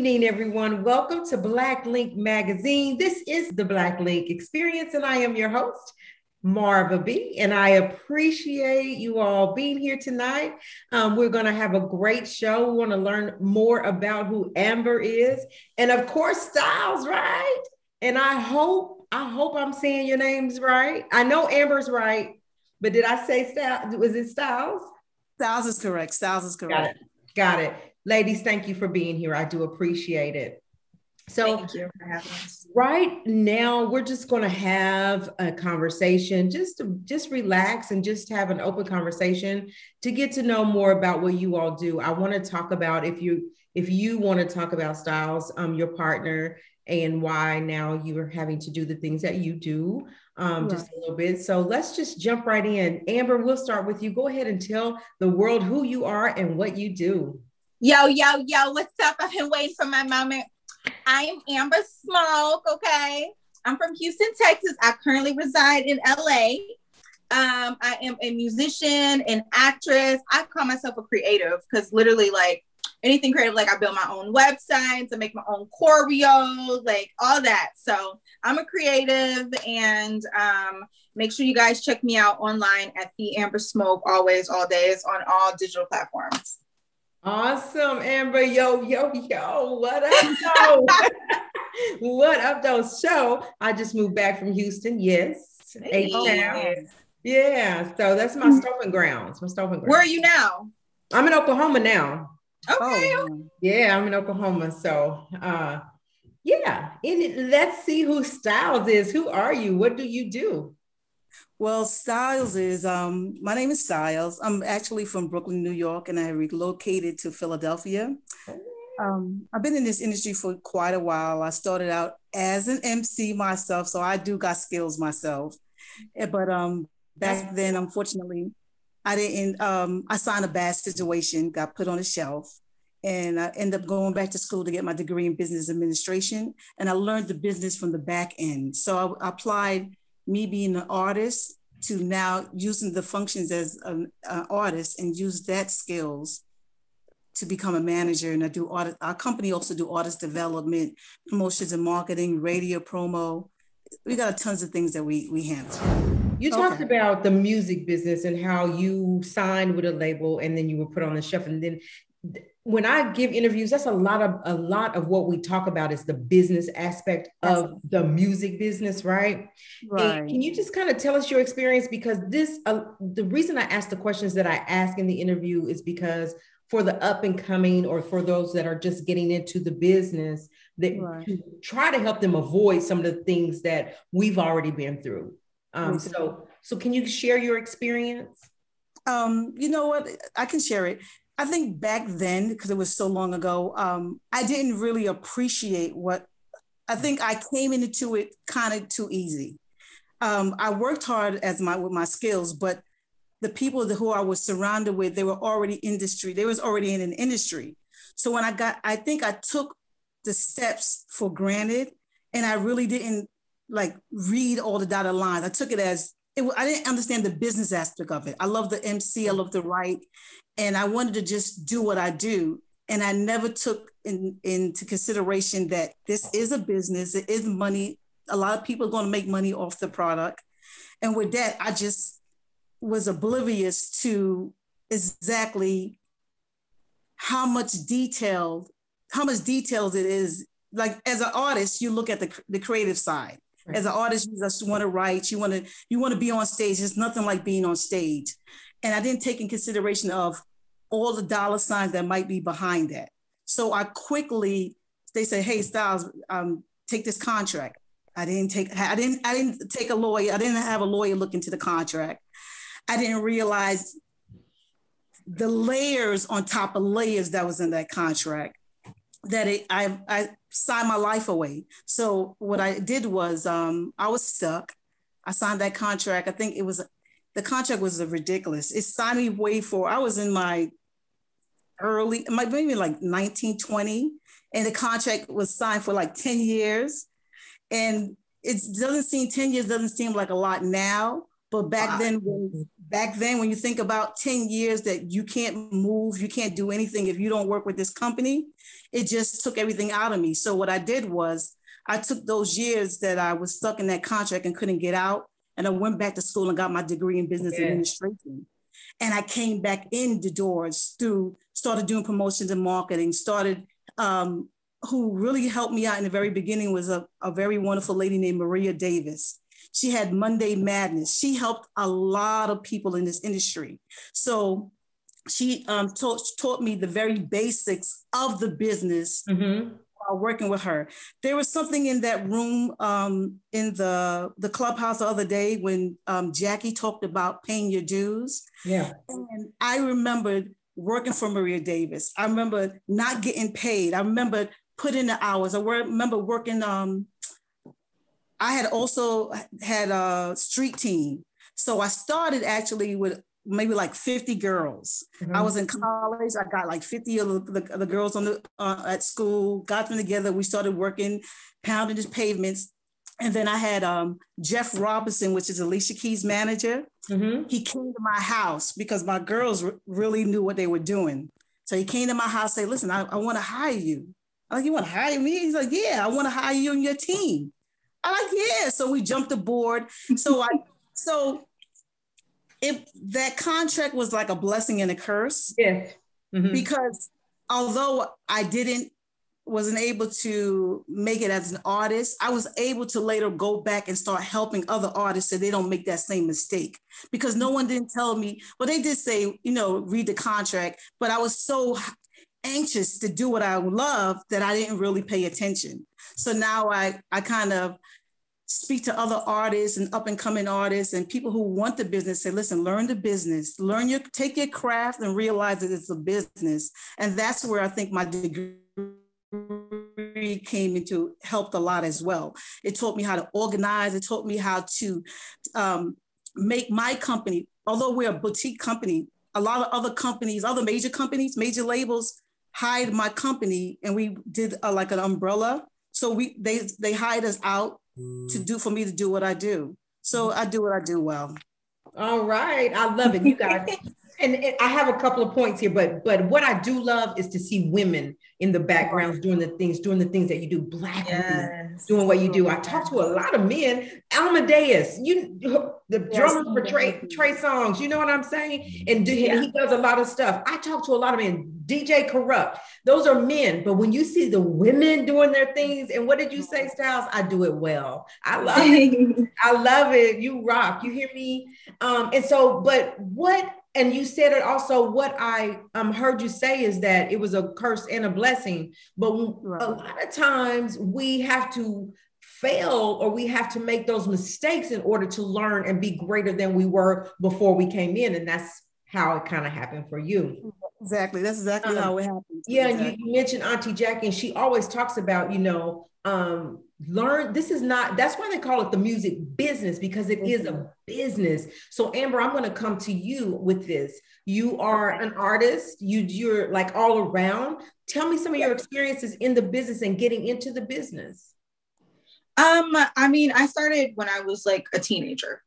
evening, everyone. Welcome to Black Link Magazine. This is the Black Link Experience, and I am your host, Marva B. And I appreciate you all being here tonight. We're going to have a great show. We want to learn more about who Amber is, and of course, Stylzs, right? And I hope I'm saying your names right. I know Amber's right, but did I say Stylzs? Was it Stylzs? Stylzs is correct. Stylzs is correct. Got it. Ladies, thank you for being here. I do appreciate it. So thank you for having us. Right now, we're just going to have a conversation, just relax and just have an open conversation to get to know more about what you all do. I want to talk about, if you want to talk about Stylzs, your partner, and why now you are having to do the things that you do, just a little bit. So let's just jump right in. Amber, we'll start with you. Go ahead and tell the world who you are and what you do. Yo, what's up? I've been waiting for my moment. I am Amber Smoke, okay? I'm from Houston, Texas. I currently reside in LA. I am a musician, an actress. I call myself a creative because literally like anything creative, like I build my own websites, I make my own choreos, like all that. So I'm a creative, and make sure you guys check me out online at The Amber Smoke, always, all days, on all digital platforms. Awesome, Amber. Yo, what up, though? What up, though? So I just moved back from Houston. Yes. Hey. Yeah. So that's my stomping grounds. Where are you now? I'm in Oklahoma now. Okay. Yeah, I'm in Oklahoma. So yeah. Let's see who Stylzs is. Who are you? What do you do? Well, Stylzs is, my name is Stylzs. I'm actually from Brooklyn, New York, and I relocated to Philadelphia. I've been in this industry for quite a while. I started out as an MC myself, so I do got skills myself. But back then, unfortunately, I didn't, I signed a bad situation, got put on a shelf, and I ended up going back to school to get my degree in business administration. And I learned the business from the back end. So I applied me being an artist to now using the functions as an artist and use that skills to become a manager. And I do audit. Our company also do artist development, promotions and marketing, radio promo. We got tons of things that we handle. You talked about the music business and how you signed with a label and then you were put on the shelf. And then when I give interviews, that's a lot of what we talk about is the business aspect of the music business, right? Right. And can you just kind of tell us your experience? Because the reason I ask the questions that I ask in the interview is because for the up and coming, or for those that are just getting into the business, to try to help them avoid some of the things that we've already been through. So can you share your experience? You know what? I can share it. I think back then, because it was so long ago, I didn't really appreciate I think I came into it kind of too easy. I worked hard with my skills, but the people who I was surrounded with, they were already already in an industry. So when I think I took the steps for granted, and I really didn't like read all the dotted lines. I took it as, I didn't understand the business aspect of it. I love the MC, I love the write, and I wanted to just do what I do. And I never took into consideration that this is a business, it is money. A lot of people are going to make money off the product. And with that, I just was oblivious to exactly how much detailed it is. Like as an artist, you look at the creative side. As an artist, you just want to write, you want to be on stage. There's nothing like being on stage. And I didn't take in consideration of all the dollar signs that might be behind that. So they said, hey, Stylzs, take this contract. I didn't take a lawyer. I didn't have a lawyer look into the contract. I didn't realize the layers on top of layers that was in that contract, that I signed my life away. So what I did was I was stuck. I signed that contract. I think the contract was ridiculous. It signed me away I was in my maybe like 19, 20, and the contract was signed for like 10 years. And 10 years doesn't seem like a lot now, But back then, when you think about 10 years that you can't move, you can't do anything if you don't work with this company, it just took everything out of me. So what I did was I took those years that I was stuck in that contract and couldn't get out, and I went back to school and got my degree in business administration. And I came back in the doors started doing promotions and marketing, who really helped me out in the very beginning was a very wonderful lady named Maria Davis. She had Monday Madness. She helped a lot of people in this industry. So she taught me the very basics of the business while working with her. There was something in that room in the clubhouse the other day when Jackie talked about paying your dues. Yeah. And I remembered working for Maria Davis. I remember not getting paid. I remember putting the hours. I remember working, I had also had a street team. So I started actually with maybe like 50 girls. I was in college. I got like 50 of the girls at school, got them together. We started working, pounding the pavements. And then I had Jeff Robinson, which is Alicia Keys' manager. He came to my house because my girls really knew what they were doing. So he came to my house and said, listen, I want to hire you. I'm like, you want to hire me? He's like, yeah, I want to hire you and your team. I'm like, yeah. So we jumped aboard. That contract was like a blessing and a curse. Yes. Because although I wasn't able to make it as an artist, I was able to later go back and start helping other artists so they don't make that same mistake. Because no one didn't tell me, well, they did say, read the contract, but I was so anxious to do what I love that I didn't really pay attention. So now I kind of speak to other artists and up and coming artists and people who want the business, say, listen, learn the business, take your craft and realize that it's a business. And that's where I think my degree came into, helped a lot as well. It taught me how to organize. It taught me how to make my company, although we're a boutique company, a lot of other companies, other major companies, major labels hired my company, and we did like an umbrella. So they hired us out for me to do what I do. So I do what I do well. All right. I love it, you guys. And I have a couple of points here, but what I do love is to see women in the backgrounds doing the things that you do. Black women doing what you do. I talk to a lot of men. Amadeus, the drummer for Trey Songz, you know what I'm saying? And he does a lot of stuff. I talk to a lot of men. DJ Corrupt, those are men. But when you see the women doing their things, and what did you say, Stylzs? I do it well. I love it. I love it. You rock. You hear me? And you said it also, what I heard you say is that it was a curse and a blessing. But a lot of times we have to fail, or we have to make those mistakes in order to learn and be greater than we were before we came in. And that's how it kind of happened for you. Exactly. That's exactly how it happened. Yeah. Exactly. And you mentioned Auntie Jackie, and she always talks about, learn. That's why they call it the music business, because it is a business. So Amber, I'm going to come to you with this. You are an artist. You're like all around. Tell me some of your experiences in the business and getting into the business. I started when I was like a teenager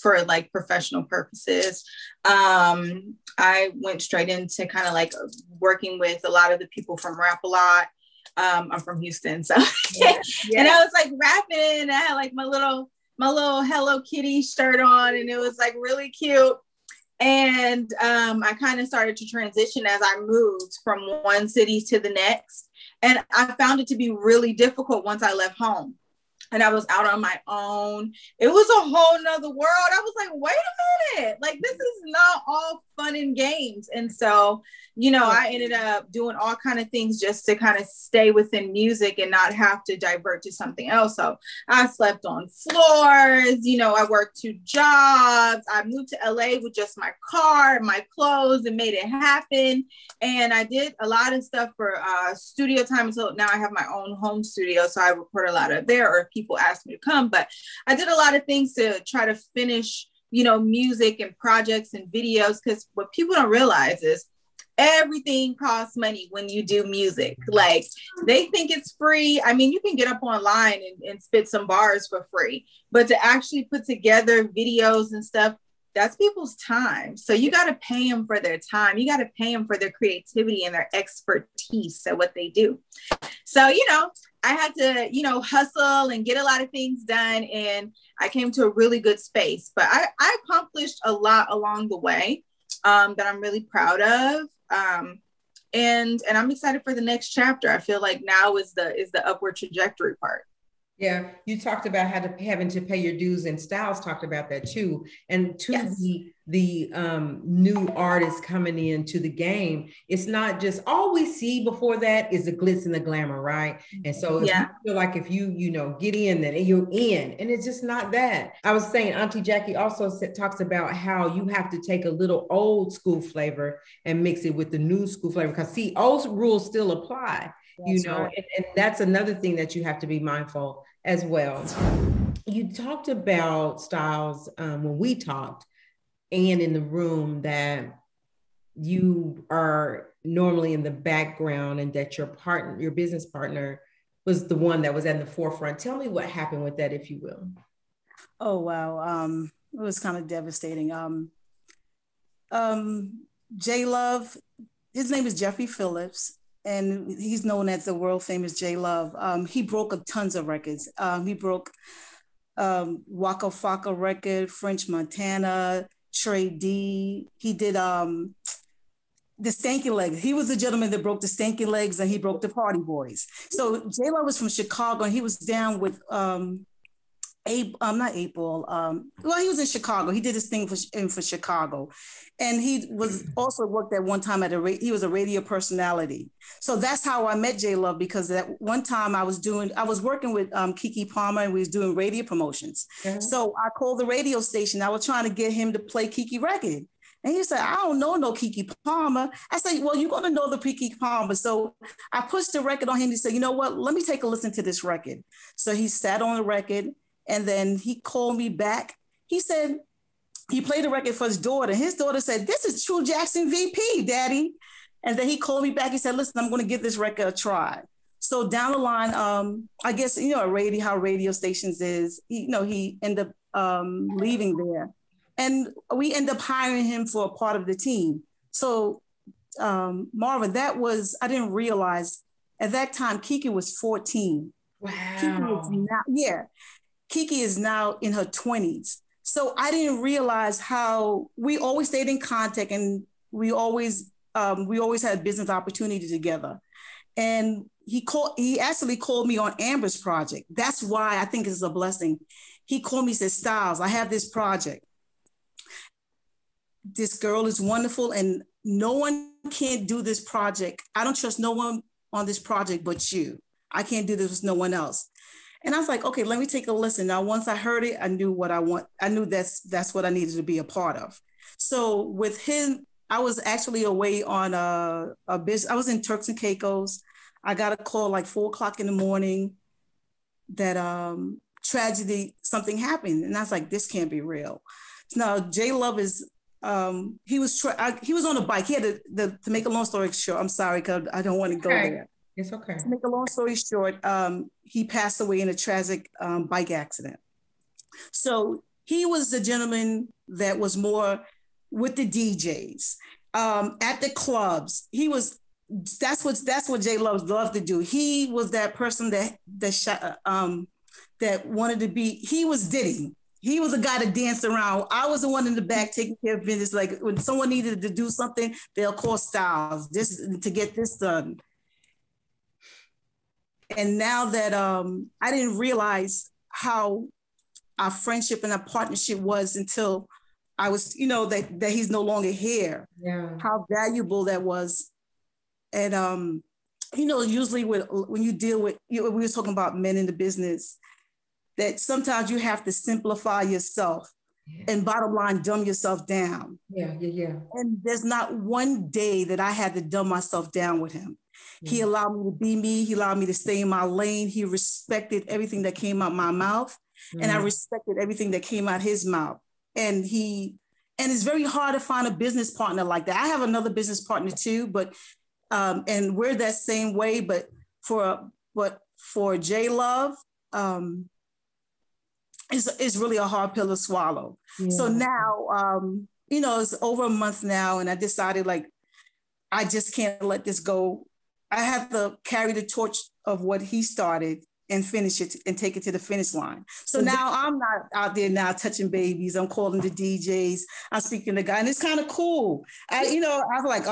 for like professional purposes. I went straight into kind of like working with a lot of the people from Rap A Lot. I'm from Houston, so and I was like rapping, and I had like my little Hello Kitty shirt on, and it was like really cute. And I kind of started to transition as I moved from one city to the next, and I found it to be really difficult once I left home. And I was out on my own. It was a whole nother world. I was like, wait a minute, like this is not all fun and games. And so, I ended up doing all kind of things just to kind of stay within music and not have to divert to something else. So I slept on floors, I worked 2 jobs. I moved to LA with just my car, my clothes, and made it happen. And I did a lot of stuff for studio time. So now I have my own home studio. So I record a lot of there, or people ask me to come. But I did a lot of things to try to finish, music and projects and videos. Because what people don't realize is Everything costs money when you do music. Like, they think it's free. I mean, you can get up online and spit some bars for free, but to actually put together videos and stuff, that's people's time. So you got to pay them for their time. You got to pay them for their creativity and their expertise at what they do. So, I had to, hustle and get a lot of things done. And I came to a really good space, but I accomplished a lot along the way that I'm really proud of. And I'm excited for the next chapter. I feel like now is the upward trajectory part. Yeah, you talked about having to pay your dues, and Stylzs talked about that too. And to Yes. the new artists coming into the game, it's not just all we see before that is the glitz and the glamour, right? And so if you feel like if you get in, then you're in, and it's just not that. I was saying, Auntie Jackie also talks about how you have to take a little old school flavor and mix it with the new school flavor, because see, old rules still apply. That's right. And that's another thing that you have to be mindful as well. You talked about Stylzs when we talked, and in the room, that you are normally in the background and that your business partner was the one that was at the forefront. Tell me what happened with that, if you will. Oh, wow. It was kind of devastating. J Love, his name is Jeffrey Phillips, and he's known as the world famous J Love. He broke tons of records. He broke Waka Flocka record, French Montana, Trey D. He did the Stanky Legs. He was the gentleman that broke the Stanky Legs, and he broke the Party Boys. So J Love was from Chicago, and he was down with not April. Well, he was in Chicago. He did this thing for Chicago, and he was also worked at one time he was a radio personality. So that's how I met J Love, because that one time I was working with Keke Palmer, and we was doing radio promotions. Mm-hmm. So I called the radio station. I was trying to get him to play Keke record. And he said, I don't know no Keke Palmer. I said, well, you're going to know the Keke Palmer. So I pushed the record on him. He said, you know what? Let me take a listen to this record. So he sat on the record, and then he called me back. He said, he played the record for his daughter. His daughter said, this is True Jackson VP, Daddy. And then he called me back. He said, listen, I'm going to give this record a try. So down the line, I guess, how radio stations is, he ended up leaving there. And we ended up hiring him for a part of the team. So Marvin, I didn't realize at that time, Keke was 14. Wow. Keke is now in her 20s. So I didn't realize how we always stayed in contact, and we always had business opportunity together. And he actually called me on Amber's project. That's why I think it's a blessing. He called me, said, Stylzs, I have this project. This girl is wonderful, and no one can't do this project. I don't trust no one on this project but you. I can't do this with no one else. And I was like, okay, let me take a listen. Now, once I heard it, I knew what I want. I knew that's what I needed to be a part of. So with him, I was actually away on a business. I was in Turks and Caicos. I got a call like 4:00 in the morning that tragedy, something happened. And I was like, this can't be real. Now, J Love is, he was on a bike. He had to make a long story short, I'm sorry, because I don't want to go there. It's okay. To make a long story short, he passed away in a tragic bike accident. So he was the gentleman that was more with the DJs, at the clubs. That's what J Love loved to do. He was that person that wanted to be. He was Diddy. He was a guy that danced around. I was the one in the back taking care of business. Like when someone needed to do something, they'll call Stylzs just to get this done. And now that I didn't realize how our friendship and our partnership was until I was, that he's no longer here. Yeah. How valuable that was. And, usually when you deal with, we were talking about men in the business, that sometimes you have to simplify yourself and bottom line, dumb yourself down. Yeah. And there's not one day that I had to dumb myself down with him. He allowed me to be me. He allowed me to stay in my lane. He respected everything that came out my mouth, and I respected everything that came out his mouth. And he And it's very hard to find a business partner like that. I have another business partner too, but and we're that same way. But for J Love, it's really a hard pill to swallow. Yeah. So now, it's over a month now, and I decided like I just can't let this go. I have to carry the torch of what he started and finish it and take it to the finish line. So now I'm not out there now touching babies. I'm calling the DJs. I'm speaking to guys, and it's kind of cool. I was like,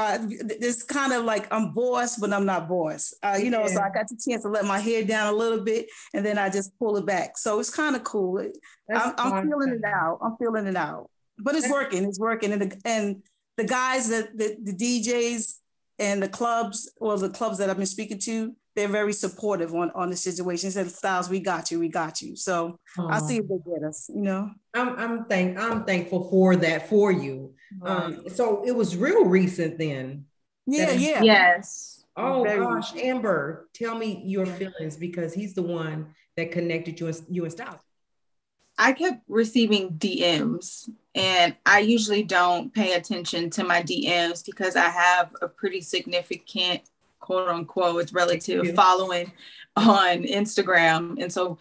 it's kind of like I'm boss, but I'm not boss. So I got the chance to let my hair down a little bit, and then I just pull it back. So it's kind of cool. I'm feeling it out. I'm feeling it out, but it's working. It's working, and the guys that the DJs and the clubs, or the clubs that I've been speaking to, they're very supportive on the situation. They said, Stylzs, we got you. So I'll see if they get us, I'm thankful for that for you. Right. So it was real recent then. Yeah. Yes. Oh gosh, Amber, tell me your feelings, because he's the one that connected you and Stylzs. I kept receiving DMs, and I usually don't pay attention to my DMs because I have a pretty significant, quote unquote, relative following on Instagram. And so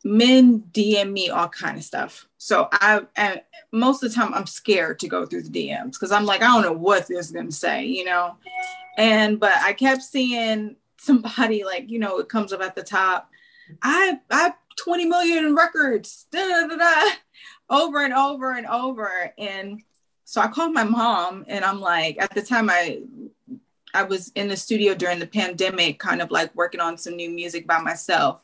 men DM me all kind of stuff. So and most of the time I'm scared to go through the DMs because I'm like, I don't know what this is going to say, but I kept seeing somebody like, it comes up at the top. I 20 million records, over and over and over. And so I called my mom, and I'm like, at the time I was in the studio during the pandemic, kind of like working on some new music by myself.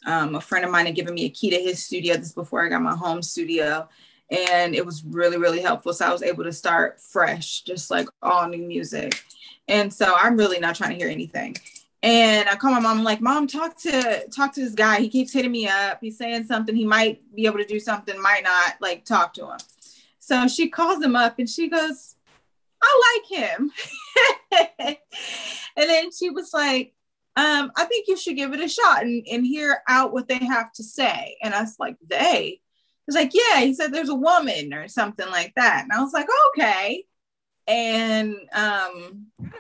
A friend of mine had given me a key to his studio. This is before I got my home studio. And it was really, really helpful. So I was able to start fresh, just like all new music. And so I'm really not trying to hear anything. And I call my mom, I'm like, Mom, talk to this guy. He keeps hitting me up. He's saying something. He might be able to do something, might not. Like, talk to him. So she calls him up and she goes, I like him. And then she was like, I think you should give it a shot and hear out what they have to say. And I was like, they? He was like, yeah, he said there's a woman or something like that. And I was like, okay. And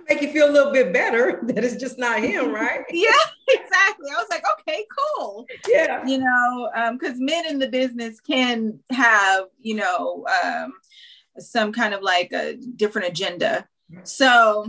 make you feel a little bit better that it's just not him, right? Yeah, exactly. I was like, okay, cool. Yeah. Because men in the business can have, some kind of like a different agenda. So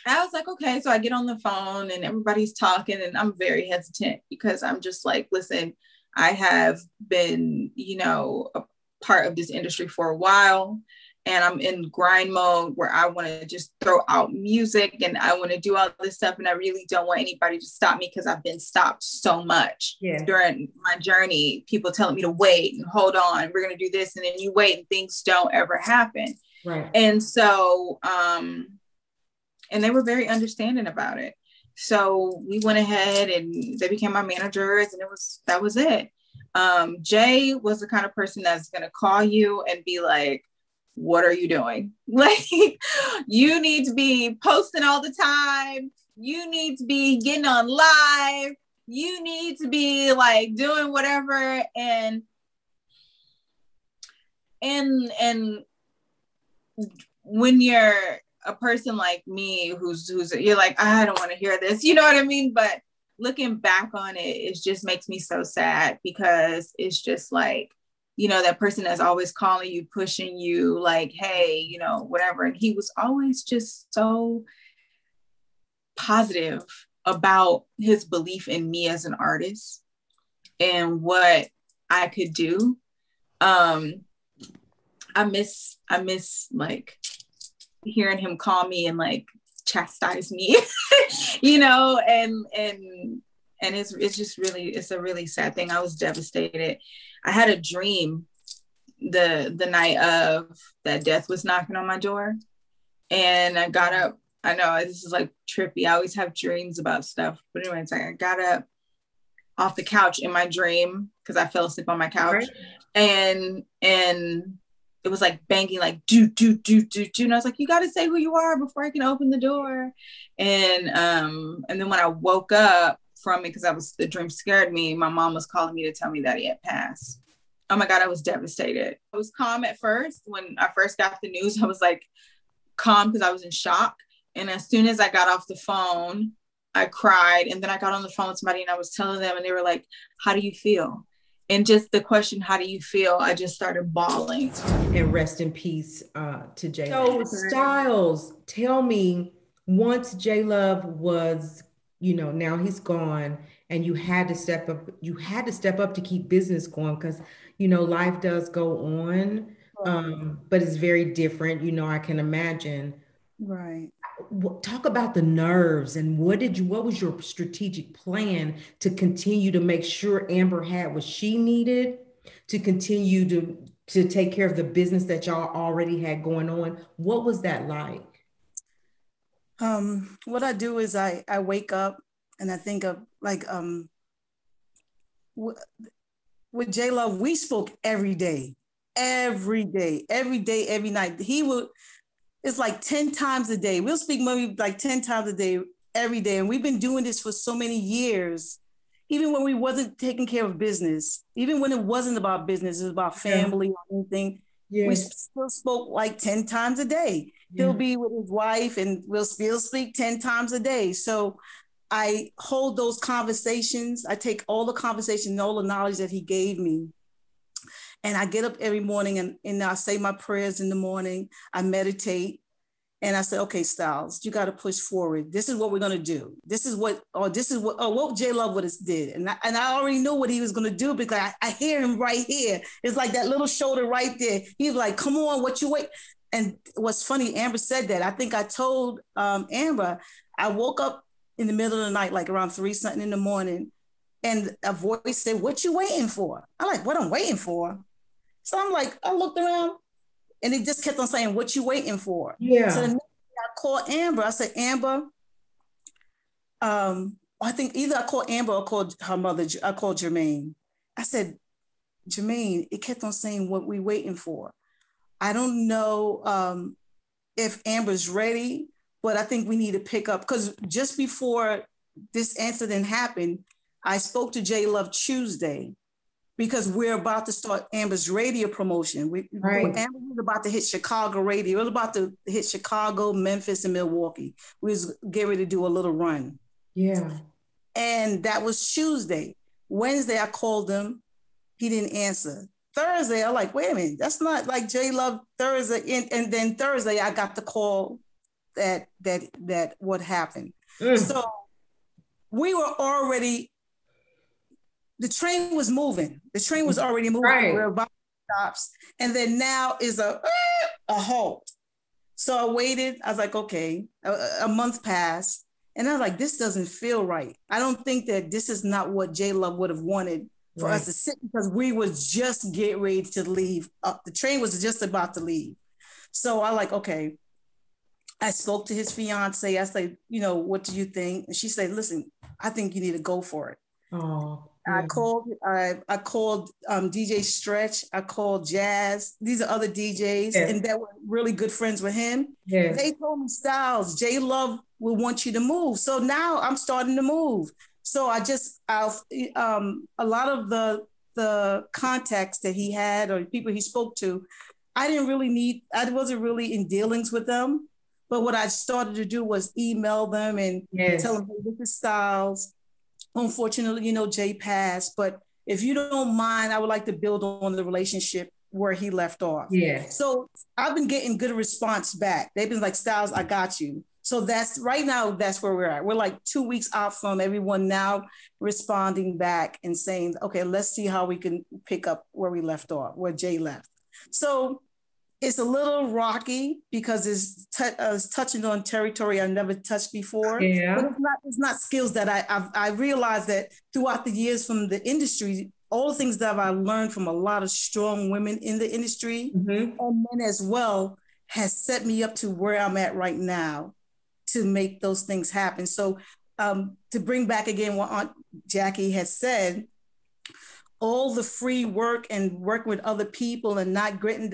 I was like, okay. So I get on the phone and everybody's talking, and I'm very hesitant because I'm just like, listen, I have been, a part of this industry for a while. And I'm in grind mode where I want to just throw out music and I want to do all this stuff. And I really don't want anybody to stop me because I've been stopped so much during my journey. People telling me to wait and hold on. We're going to do this. And then you wait and things don't ever happen. Right. And so, and they were very understanding about it. So we went ahead and they became my managers, and that was it. Jay was the kind of person that's going to call you and be like, what are you doing? Like, you need to be posting all the time. You need to be getting on live. You need to be like doing whatever. And when you're a person like me, who's you're like, I don't want to hear this, you know what I mean? But looking back on it just makes me so sad, because it's just like, that person that's always calling you, pushing you, like, hey, whatever. And he was always just so positive about his belief in me as an artist and what I could do. I miss like hearing him call me and like chastise me, and it's just really, it's a really sad thing. I was devastated. I had a dream the night of that death was knocking on my door, and I got up. I know this is like trippy. I always have dreams about stuff, but anyway, it's like I got up off the couch in my dream because I fell asleep on my couch, right. and it was like banging, like do. And I was like, you got to say who you are before I can open the door. And then when I woke up from it, because the dream scared me, my mom was calling me to tell me that he had passed. Oh my God, I was devastated. I was calm at first. When I first got the news, I was like calm because I was in shock. And as soon as I got off the phone, I cried. And then I got on the phone with somebody and I was telling them, and they were like, how do you feel? And just the question, how do you feel? I just started bawling. And rest in peace to J. So Stylzs, tell me, once J Love was, now he's gone, and you had to step up, to keep business going because, life does go on, but it's very different, I can imagine. Right. Talk about the nerves and what was your strategic plan to continue to make sure Amber had what she needed to continue to take care of the business that y'all already had going on? What was that like? What I do is I wake up and I think of like with J Love, we spoke every day, every night. It's like 10 times a day. We'll speak maybe like 10 times a day, every day. And we've been doing this for so many years, even when we wasn't taking care of business, even when it wasn't about business, it was about family or anything. Yeah. We still spoke like 10 times a day. Yeah. He'll be with his wife and we'll still speak 10 times a day. So I hold those conversations. I take all the conversation, all the knowledge that he gave me. And I get up every morning and I say my prayers in the morning. I meditate and I say, okay, Stylzs, you got to push forward. This is what we're going to do. This is what J Love would have did. And I already knew what he was going to do because I hear him right here. It's like that little shoulder right there. He's like, come on, what you wait? And what's funny, Amber said that. I think I told Amber, I woke up in the middle of the night, like around 3 something in the morning. And a voice said, what you waiting for? I'm like, what I'm waiting for? So I'm like, I looked around and it just kept on saying, what you waiting for? Yeah. So then I called Amber. I said, Amber, I think either I called Amber or called her mother. I called Jermaine. I said, Jermaine, it kept on saying what we waiting for. I don't know if Amber's ready, but I think we need to pick up because just before this incident happened, I spoke to J Love Tuesday. Because we're about to start Amber's radio promotion. Amber was about to hit Chicago radio. It was about to hit Chicago, Memphis, and Milwaukee. We was getting ready to do a little run. Yeah. And that was Tuesday. Wednesday, I called him. He didn't answer. Thursday, I'm like, wait a minute, that's not like J Love Thursday. And then Thursday, I got the call that what happened. So we were already, the train was moving. The train was already moving. Right. We're about to stops. And then now is a halt. So I waited. I was like, okay, a month passed. And I was like, this doesn't feel right. I don't think that this is not what J Love would have wanted for us to sit because we was just getting ready to leave. The train was just about to leave. So I like, okay. I spoke to his fiance. I said, what do you think? And she said, listen, I think you need to go for it. Oh. Yeah. I called DJ Stretch. I called Jazz. These are other DJs, and that were really good friends with him. Yeah. They told me, Stylzs, J Love will want you to move. So now I'm starting to move. So a lot of the contacts that he had or people he spoke to, I wasn't really in dealings with them. But what I started to do was email them and tell them, hey, this is Stylzs. Unfortunately, Jay passed, but if you don't mind, I would like to build on the relationship where he left off. Yeah. So I've been getting good response back. They've been like, Stylzs, I got you. So that's where we're at. We're like 2 weeks out from everyone now responding back and saying, okay, let's see how we can pick up where we left off, where Jay left. So it's a little rocky because it's touching on territory I never touched before. Yeah. But it's not skills that I realized that throughout the years from the industry, all the things that I've learned from a lot of strong women in the industry and men as well has set me up to where I'm at right now to make those things happen. So to bring back again what Aunt Jackie has said, all the free work and working with other people and not getting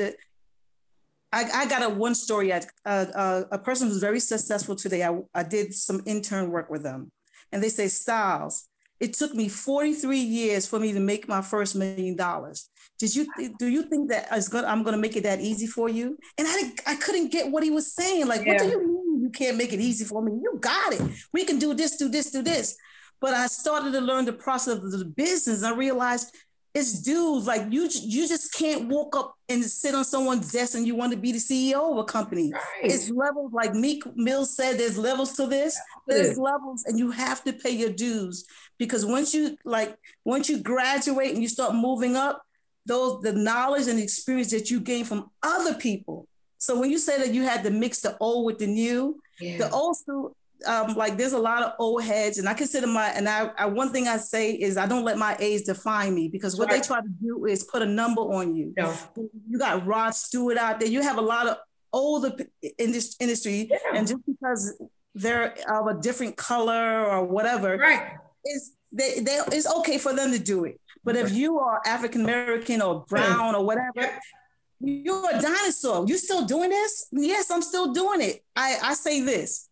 I got one story. A person who's very successful today. I did some intern work with them, and they say, Stylzs, It took me 43 years for me to make my first $1 million. Do you think that I'm going to make it that easy for you? And I couldn't get what he was saying. Like, what do you mean you can't make it easy for me? You got it. We can do this, do this, do this. But I started to learn the process of the business. I realized it's dudes, like you just can't walk up and sit on someone's desk and you want to be the CEO of a company. Right. It's levels, like Meek Mill said, there's levels to this. There's levels, and you have to pay your dues, because once you graduate and you start moving up, the knowledge and the experience that you gain from other people. So when you say that you had to mix the old with the new, the old school, like there's a lot of old heads, and I consider one thing I say is I don't let my age define me, because what they try to do is put a number on you. No. You got Rod Stewart out there. You have a lot of older in this industry, and just because they're of a different color or whatever, it's okay for them to do it. But if you are African American or brown or whatever, you're a dinosaur. You still doing this? Yes, I'm still doing it. I say this.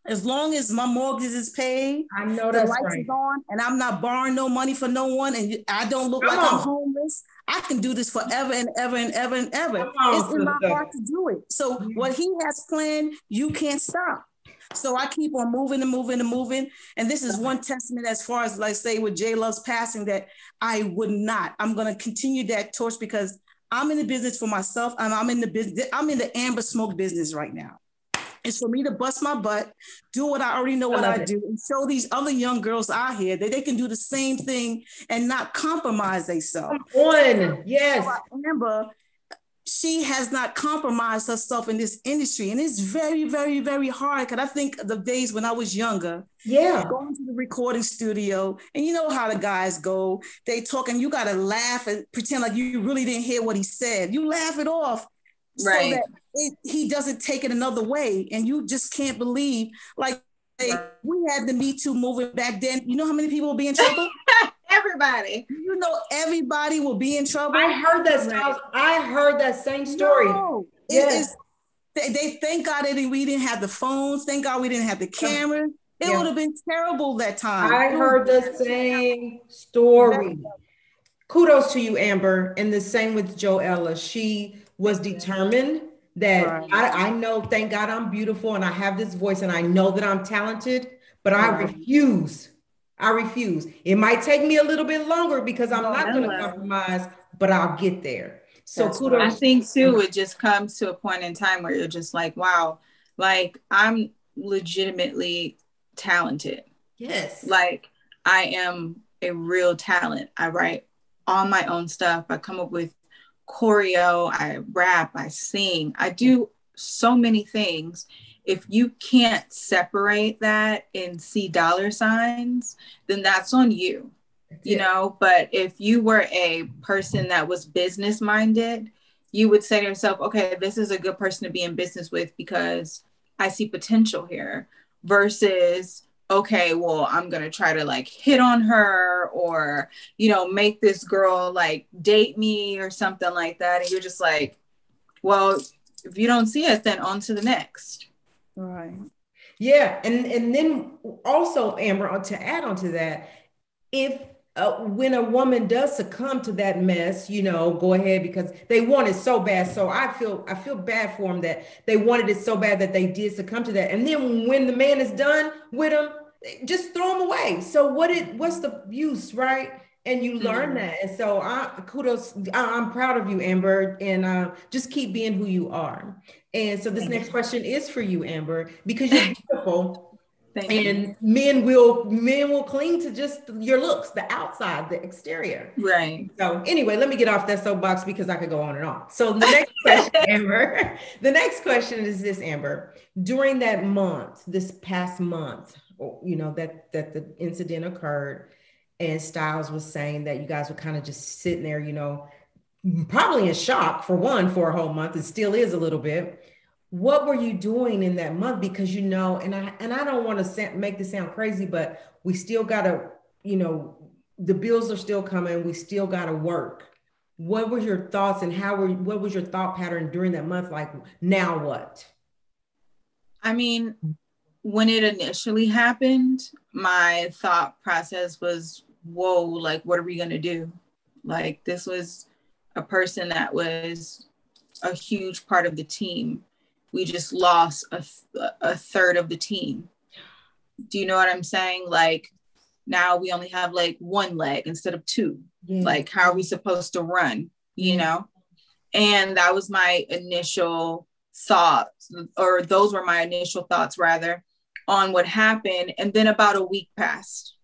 As long as my mortgage is paid, I know the lights is on, and I'm not borrowing no money for no one, and I don't look like I'm homeless, I can do this forever and ever and ever and ever. It's in my heart to do it. So what he has planned, you can't stop. So I keep on moving and moving and moving. And this is one testament, as far as, like, say, with J Love's passing, that I'm going to continue that torch, because I'm in the business for myself, and I'm in the amber smoke business right now. It's for me to bust my butt, do what I already know what I do, and show these other young girls out here that they can do the same thing and not compromise themselves. Yes. Amber, she has not compromised herself in this industry. And it's very, very, very hard. Because I think of the days when I was younger, going to the recording studio, and you know how the guys go, they talk and you got to laugh and pretend like you really didn't hear what he said. You laugh it off. Right. So that he doesn't take it another way. And you just can't believe, like, we had the Me Too movement back then. You know how many people will be in trouble? Everybody. You know, everybody will be in trouble. I heard that, Stylzs. I heard that same story. No, yes. They thank God that we didn't have the phones. Thank God we didn't have the cameras. It would have been terrible that time. I heard the same story. Kudos to you, Amber. And the same with Joella. She was determined that I know, thank God I'm beautiful and I have this voice and I know that I'm talented, but I refuse. It might take me a little bit longer because I'm not going to compromise, but I'll get there. So kudos. I think too, it just comes to a point in time where you're just like, wow, like I'm legitimately talented. Yes. Like I am a real talent. I write all my own stuff. I come up with choreo, I rap, I sing, I do so many things. If you can't separate that and see dollar signs, then that's on you, you know. But if you were a person that was business minded, you would say to yourself, okay, this is a good person to be in business with because I see potential here, versus, okay, well, I'm going to try to like hit on her or, you know, make this girl like date me or something like that. And you're just like, well, if you don't see it, then on to the next. Right. Yeah. And then also, Amber, to add on to that, if when a woman does succumb to that mess, you know, go ahead, because they want it so bad. So I feel bad for them that they wanted it so bad that they did succumb to that. And then when the man is done with them, just throw them away. So what's the use, right? And you learn that. And so kudos. I'm proud of you, Amber, and just keep being who you are. And so this next question is for you, Amber, because you're beautiful. And men will cling to just your looks, the outside, the exterior. Right. So anyway, let me get off that soapbox because I could go on and on. So the next question, Amber, the next question is this, Amber. During that month, this past month, you know, that the incident occurred, and Stylzs was saying that you guys were kind of just sitting there, you know, probably in shock for a whole month. It still is a little bit. What were you doing in that month? Because, you know, and I don't want to make this sound crazy, but we still got to, you know, the bills are still coming. We still got to work. What were your thoughts and what was your thought pattern during that month? Like, now what? I mean, when it initially happened, my thought process was, whoa, like, what are we going to do? Like, this was a person that was a huge part of the team. We just lost a third of the team. Do you know what I'm saying? Like, now we only have like one leg instead of two. Yeah. Like, how are we supposed to run? You know? And that was my initial thoughts, or those were my initial thoughts rather, on what happened. And then about a week passed.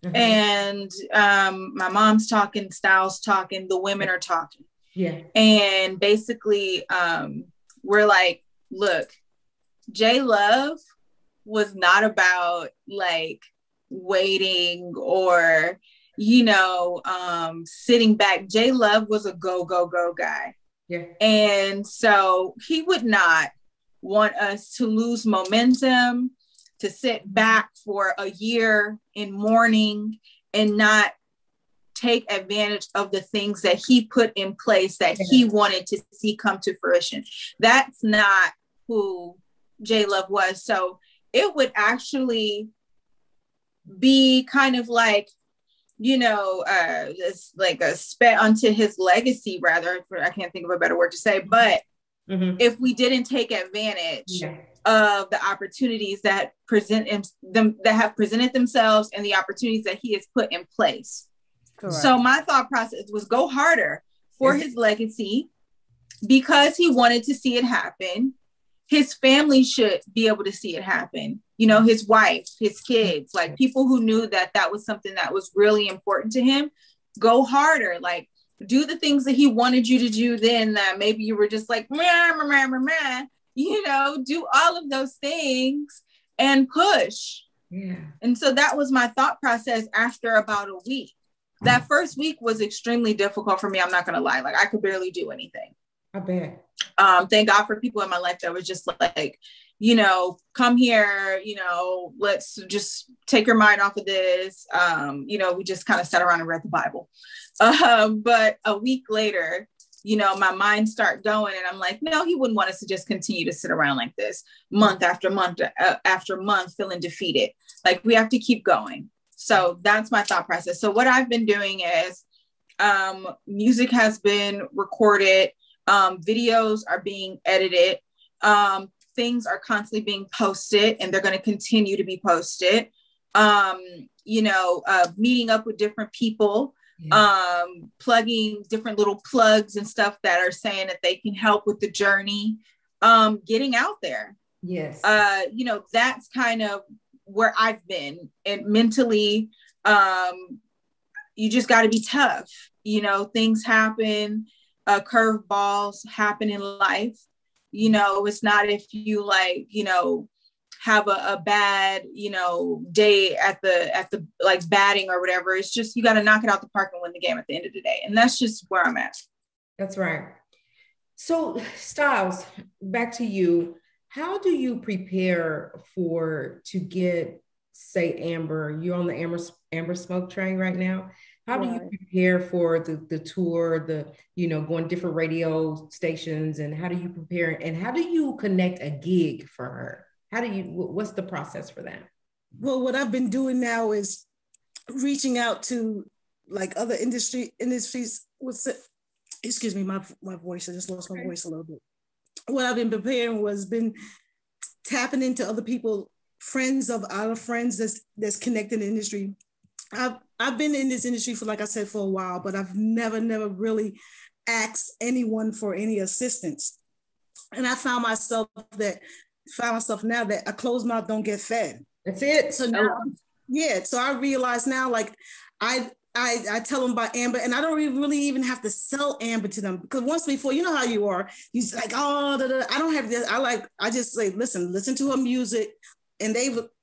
Mm-hmm. And my mom's talking, Stylzs talking, the women are talking. Yeah. And basically, we're like, look, J Love was not about like waiting or, you know, sitting back. J Love was a go, go, go guy. Yeah. And so he would not want us to lose momentum, to sit back for a year in mourning and not take advantage of the things that he put in place that he wanted to see come to fruition. That's not who J Love was. So it would actually be kind of like, you know, it's like a spit onto his legacy, rather, I can't think of a better word to say, but if we didn't take advantage of the opportunities that have presented themselves and the opportunities that he has put in place. Correct. So my thought process was go harder for his legacy, because he wanted to see it happen. His family should be able to see it happen. You know, his wife, his kids, like people who knew that that was something that was really important to him. Go harder, like do the things that he wanted you to do then that maybe you were just like, meh, meh, meh, meh. You know, do all of those things and push. Yeah. And so that was my thought process after about a week. That first week was extremely difficult for me. I'm not going to lie. Like, I could barely do anything. I bet. Thank God for people in my life that was just like, you know, come here, you know, let's just take your mind off of this. You know, we just kind of sat around and read the Bible. But a week later, you know, my mind started going and I'm like, no, he wouldn't want us to just continue to sit around like this month after month after month, feeling defeated. Like, we have to keep going. So that's my thought process. So what I've been doing is music has been recorded. Videos are being edited. Things are constantly being posted, and they're going to continue to be posted. You know, meeting up with different people, plugging different little plugs and stuff that are saying that they can help with the journey, getting out there. Yes. You know, that's kind of where I've been. And mentally, you just got to be tough. You know, things happen, curveballs happen in life. You know, it's not if you like, you know, have a bad, you know, day at the like batting or whatever. It's just, you got to knock it out the park and win the game at the end of the day. And that's just where I'm at. That's right. So Stylzs, back to you. How do you prepare to get, say, Amber? You're on the Amber Smoke train right now. How do you prepare for the tour, you know, going different radio stations, and how do you prepare, and how do you connect a gig for her? What's the process for that? Well, what I've been doing now is reaching out to like other industries. Excuse me, my voice, I just lost my voice a little bit. What I've been preparing been tapping into other people, friends of our friends that's connected in the industry. I've been in this industry for, like I said, for a while, but I've never really asked anyone for any assistance. And I found myself now that a closed mouth don't get fed. That's it. So now, so I realize now, like I tell them about Amber, and I don't really even have to sell Amber to them, because once before, you know how you are. You like, oh, I don't have this. I just say, listen to her music, and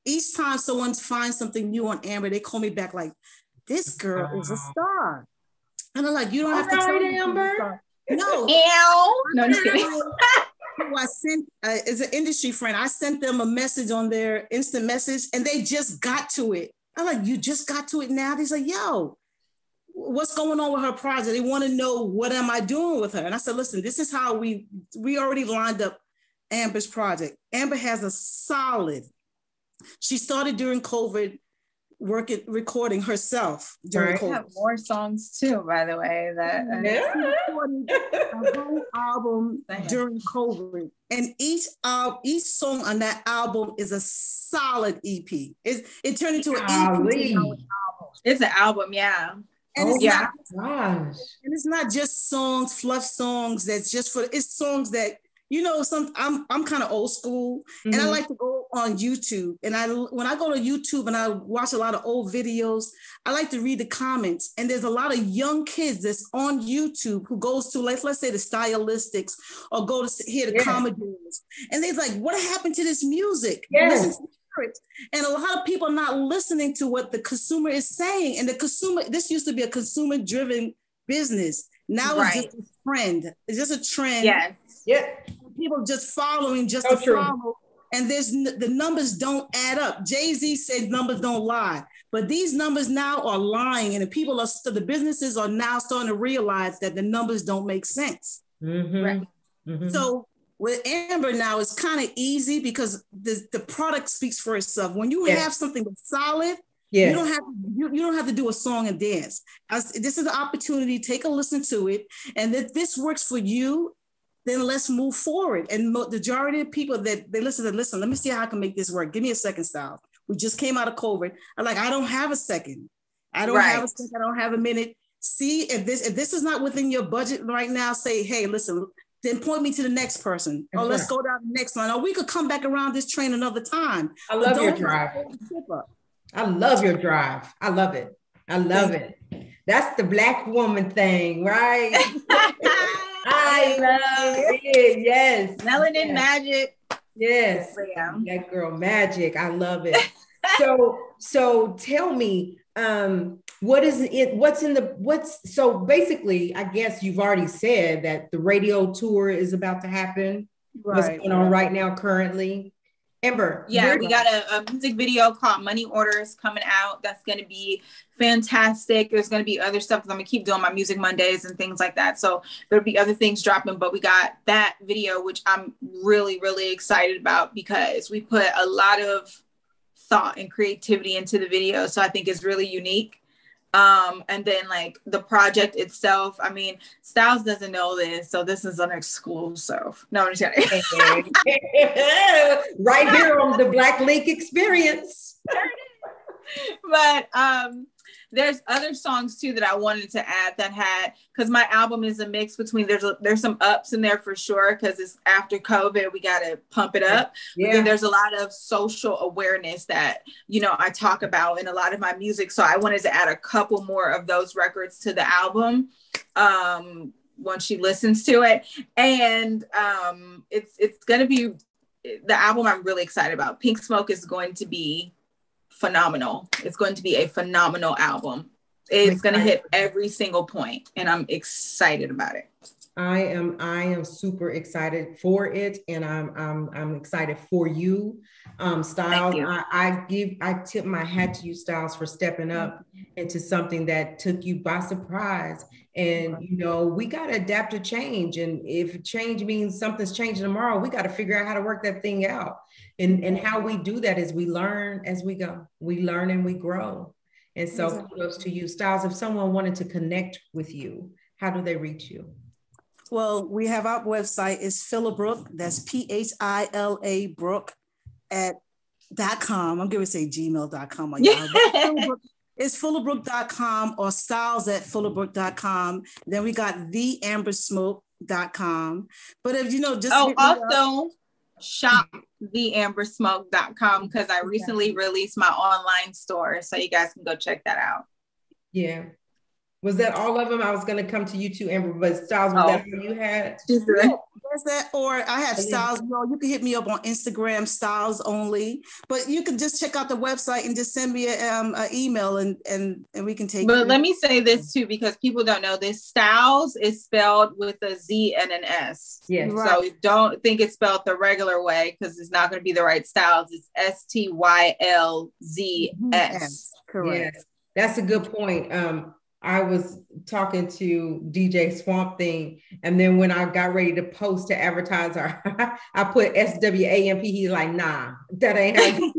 each time someone finds something new on Amber, they call me back like, this girl is a star, and I'm like, you don't have to tell me, Amber. No, no, I'm just kidding. Who I sent as an industry friend, I sent them a message on their instant message, and they just got to it. I'm like, you just got to it now? He's like, yo, what's going on with her project? They want to know, what am I doing with her? And I said, listen, this is how we already lined up Amber's project. Amber has a solid She started during COVID, recording herself during Right. COVID. I have more songs too, by the way. She recorded a whole album during COVID, and each song on that album is a solid EP. It turned into an EP. It's an album, yeah. And Gosh. And it's not just songs, fluff songs. That's just it's songs that, you know, I'm kind of old school, and I like to go on YouTube. And when I go to YouTube and I watch a lot of old videos, I like to read the comments. And there's a lot of young kids that's on YouTube who goes to, like, let's say the Stylistics, or go to hear the Commodores. And they're like, what happened to this music? Listen to the lyrics. And a lot of people are not listening to what the consumer is saying. And this used to be a consumer-driven business. Now it's just a trend. It's just a trend. Yes. Yeah. People just following just to follow. And the numbers don't add up. Jay-Z said numbers don't lie, but these numbers now are lying, and the businesses are now starting to realize that the numbers don't make sense. Right. So with Amber now, it's kind of easy because the product speaks for itself. When you have something that's solid, you don't have to do a song and dance. This is an opportunity. Take a listen to it, and if this works for you, then let's move forward. And the majority of people that they listen, let me see how I can make this work. Give me a second, Style. We just came out of COVID. I'm like, I don't have a second. I don't have a second. I don't have a minute. See, if this is not within your budget right now, say, hey, listen, then point me to the next person. Or let's go down the next line. Or we could come back around this train another time. I love your drive. I love your drive. I love it. I love it. That's the Black woman thing, right? I love it. Yes. Melanin magic. Yes. That girl magic. I love it. So tell me, so basically, I guess you've already said that the radio tour is about to happen. What's going on right now currently? Amber. Yeah, we got a music video called Money Orders coming out. That's going to be fantastic. There's going to be other stuff. I'm going to keep doing my Music Mondays and things like that. So there'll be other things dropping, but we got that video, which I'm really, really excited about because we put a lot of thought and creativity into the video. So I think it's really unique. And then like the project itself, I mean, Stylzs doesn't know this, so this is an exclusive. No, I'm just kidding. Right here on the Black Link Experience. But there's other songs too that I wanted to add that had, because my album is a mix between, there's some ups in there for sure, because it's after COVID, we got to pump it up. But then there's a lot of social awareness that, you know, I talk about in a lot of my music. So I wanted to add a couple more of those records to the album once she listens to it. And it's going to be the album I'm really excited about. Pink Smoke is going to be phenomenal. It's going to be a phenomenal album. It's going to hit every single point, and I'm excited about it. I am super excited for it, and I'm excited for you, Stylzs. I tip my hat to you, Stylzs, for stepping up into something that took you by surprise. And you know, we got to adapt to change, and if change means something's changing tomorrow, we got to figure out how to work that thing out. And how we do that is we learn as we go. We learn and we grow. And so kudos to you, Stylzs. If someone wanted to connect with you, how do they reach you? Well, we have our website. It's Philabrook. That's PHILA Brook .com. I'm going to say gmail.com. It's philabrook.com or Stylzs@philabrook.com. Then we got theambersmoke.com. But if you know, just also shop theambersmoke.com, because I recently released my online store, so you guys can go check that out. Yeah. Was that all of them? I was going to come to you too, Amber, but Stylzs, was that all you had? There's that, or I have Stylzs. You can hit me up on Instagram, Stylzs only. But you can just check out the website and just send me an email, and we can take. But let me say this too, because people don't know this. Stylzs is spelled with a Z and an S. Yes. So don't think it's spelled the regular way, because it's not going to be the right Stylzs. It's STYLZS. Correct. Yes, that's a good point. I was talking to DJ Swamp Thing, and then when I got ready to post to advertise her, I put SWAMP. He's like, nah, that ain't how you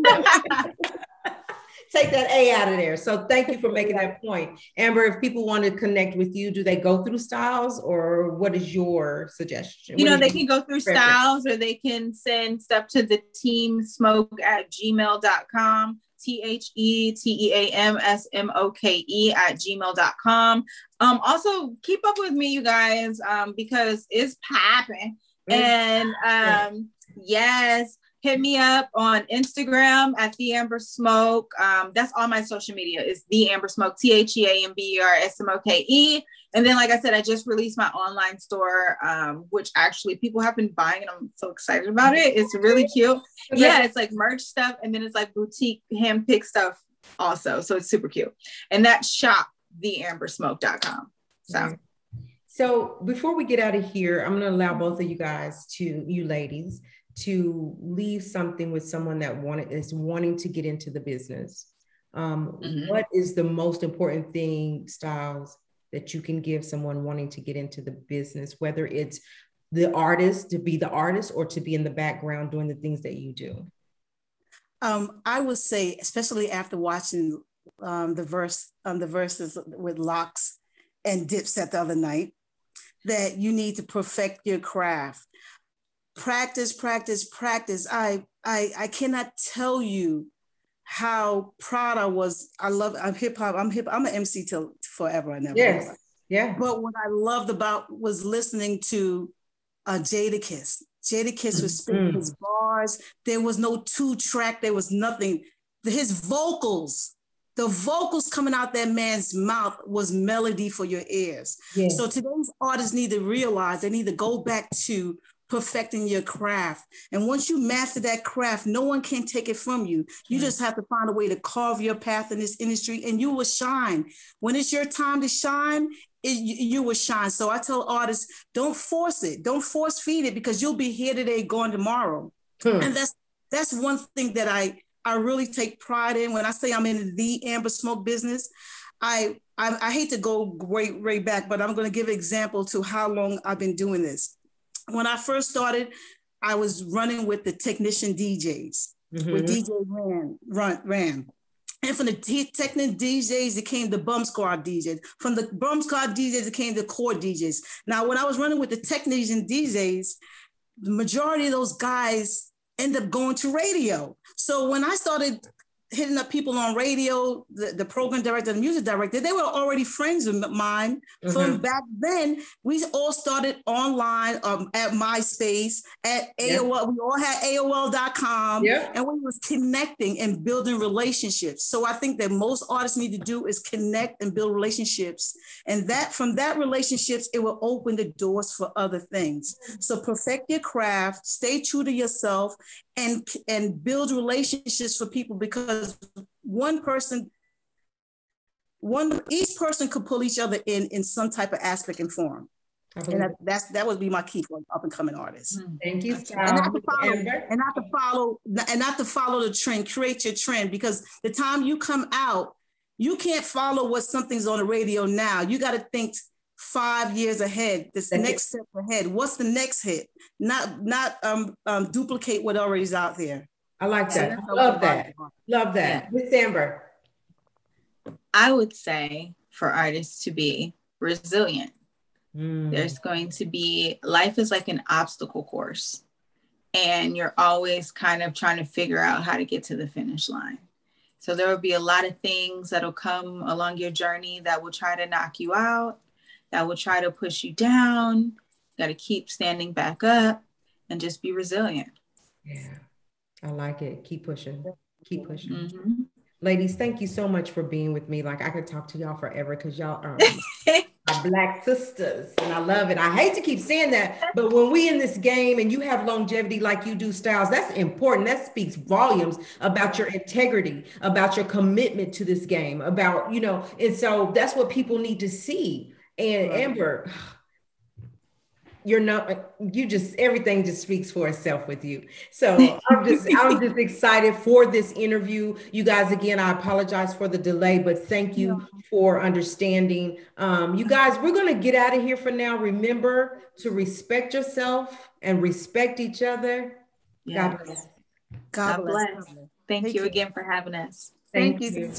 take that A out of there. So thank you for making that point. Amber, if people want to connect with you, do they go through Stylzs, or what is your suggestion? They can go through Stylzs, or they can send stuff to the team smoke at gmail.com. TheAmSmoke@gmail.com. Also keep up with me, you guys, because it's popping. And yes, hit me up on Instagram at The Amber Smoke. That's all my social media is The Amber Smoke, TheAmbersmoke. And then, like I said, I just released my online store, which actually people have been buying, and I'm so excited about it. It's really cute. Yeah, it's like merch stuff, and then it's like boutique handpicked stuff also. So it's super cute. And that's shop theambersmoke.com. So before we get out of here, I'm going to allow both of you guys you ladies, to leave something with someone that is wanting to get into the business. What is the most important thing, Stylzs, that you can give someone wanting to get into the business, whether it's the artist, to be the artist, or to be in the background doing the things that you do? I would say, especially after watching the verses with Locks and Dipset the other night, that you need to perfect your craft. Practice. I cannot tell you how proud I was. I'm hip hop. I'm an MC till forever and ever. Yes. Yeah. But what I loved about was listening to Jadakiss. Jadakiss was spitting his bars. There was no 2-track. There was nothing. His vocals, the vocals coming out that man's mouth was melody for your ears. Yes. So today's artists need to realize they need to go back to perfecting your craft. And once you master that craft, no one can take it from you. You just have to find a way to carve your path in this industry, and you will shine. When it's your time to shine, you will shine. So I tell artists, don't force it. Don't force feed it, because you'll be here today, gone tomorrow. And that's one thing that I really take pride in. When I say I'm in the Amber Smoke business, I hate to go way back, but I'm going to give an example to how long I've been doing this. When I first started, I was running with the technician DJs, with DJ Ran. And from the technical DJs, it came the Bum Squad DJs. From the Bum Squad DJs, it came the core DJs. Now, when I was running with the technician DJs, the majority of those guys end up going to radio. So when I started hitting up people on radio, the program director, the music director, they were already friends of mine from back then. We all started online at MySpace, at AOL. We all had AOL.com, and we was connecting and building relationships. So I think that most artists need to do is connect and build relationships. And that from that relationships, it will open the doors for other things. So perfect your craft, stay true to yourself, and build relationships for people, because each person could pull each other in some type of aspect and form. And that would be my key for up and coming artists. Thank you. And not to follow the trend. Create your trend, because the time you come out, you can't follow what something's on the radio now. You got to think 5 years ahead, next step ahead. What's the next hit? Not duplicate what already is out there. I like that. Love that. Love that. Miss Amber. I would say for artists to be resilient. There's going to be, life is like an obstacle course, and you're always kind of trying to figure out how to get to the finish line. So there will be a lot of things that'll come along your journey that will try to knock you out, that will try to push you down. You got to keep standing back up and just be resilient. Yeah, I like it. Keep pushing. Keep pushing. Ladies, thank you so much for being with me. Like, I could talk to y'all forever, because y'all are my Black sisters, and I love it. I hate to keep saying that, but when we in this game and you have longevity like you do, Stylzs, that's important. That speaks volumes about your integrity, about your commitment to this game, about, and so that's what people need to see. And Amber, you're not, you just, everything just speaks for itself with you. So I'm just excited for this interview. You guys, again, I apologize for the delay, but thank you for understanding. You guys, we're going to get out of here for now. Remember to respect yourself and respect each other. Yes. God bless. God bless. Thank you again for having us. Thank you.